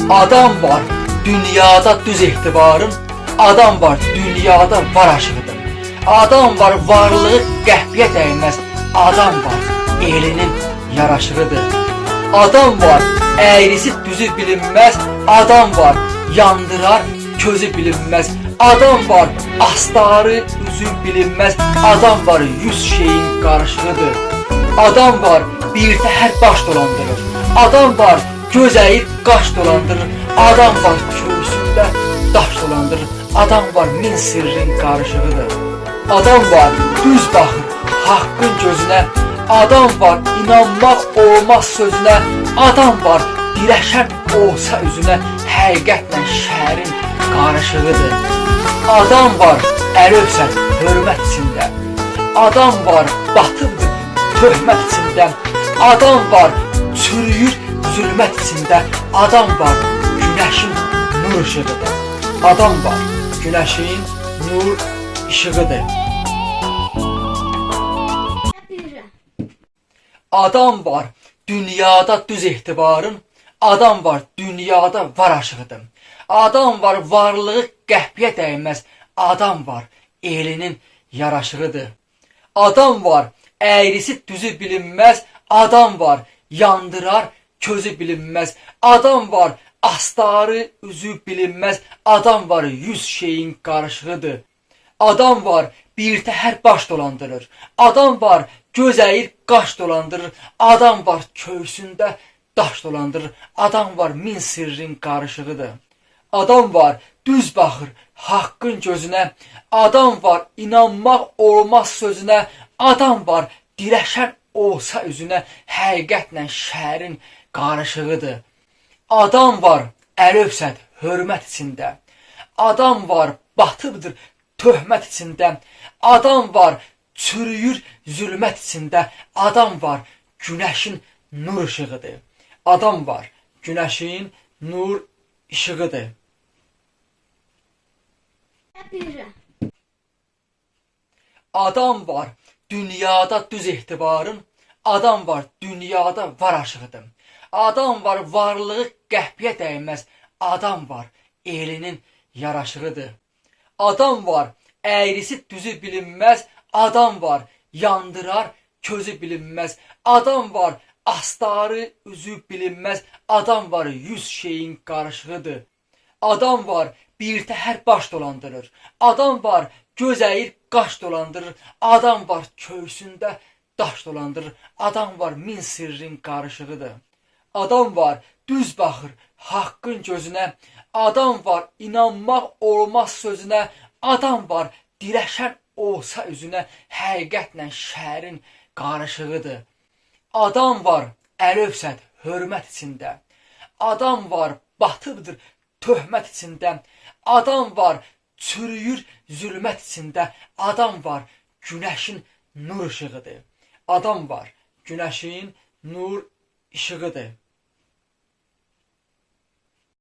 Adam var dünyada düz etibarın, adam var dünyada var aşığıdır. Adam var varlığı qəhbiyə dəymez, adam var elinin yaraşığıdır. Adam var əyrisi düzü bilinmez, adam var yandırar közü bilinmez. Adam var astarı üzü bilinmez, adam var yüz şeyin qarışığıdır. Adam var bir təhər baş dolandırır, adam var göz əyir qaş dolandırır, adam var köysündə daş dolandırır, adam var min sirrin qarışığıdır. Adam var düz baxır haqqın gözünə, adam var inanmaq olmaz sözünə, adam var dirəşən olsa üzünə, həqiqətlə şəhərin qarışığıdır. Adam var əlövsən hörmət içində, adam var batıbdır töhmət içində, adam var çürüyür zülmət içində, adam var günəşin nur ışığıdır. Adam var günəşin nur ışığıdır. Adam var dünyada düz etibarın, adam var dünyada var aşığıdır. Adam var varlığı qəhbiyə dəymez, adam var elinin yaraşığıdır. Adam var əyrisi düzü bilinmez, adam var yandırar közü bilinmez, adam var astarı üzü bilinmez, adam var yüz şeyin qarışığıdır. Adam var bir təhər baş dolandırır, adam var göz əyir qaş dolandırır, adam var köysündə daş dolandırır, adam var min sirrin qarışığıdır. Adam var düz baxır haqqın gözünə, adam var inanmaq olmaz sözünə, adam var dirəşən olsa üzünə, həqiqətlə şəhərin qarışığıdır. Adam var əlövsət hörmət içində, adam var batıbdır töhmət içində, adam var çürüyür zülmət içində, adam var günəşin nur ışığıdır. Adam var günəşin nur ışığıdır. Adam var dünyada düz etibarın, adam var dünyada var aşığıdır. Adam var varlığı qəhbiyə dəymez, adam var elinin yaraşığıdır. Adam var əyrisi düzü bilinmez, adam var yandırar közü bilinmez, adam var astarı üzü bilinmez, adam var yüz şeyin qarışığıdır. Adam var bir təhər baş dolandırır, adam var göz əyir qaş dolandırır, adam var köysündə daş dolandırır, adam var min sirrin qarışığıdır. Adam var düz baxır haqqın gözünə, adam var inanmaq olmaz sözünə, adam var dirəşən olsa üzünə, həqiqətlə şəhərin qarışığıdır. Adam var əlövsət hörmət içində, adam var batıbdır töhmət içində, adam var çürüyür zülmət içində, adam var günəşin nur ışığıdır. Adam var günəşin nur ışığıdır.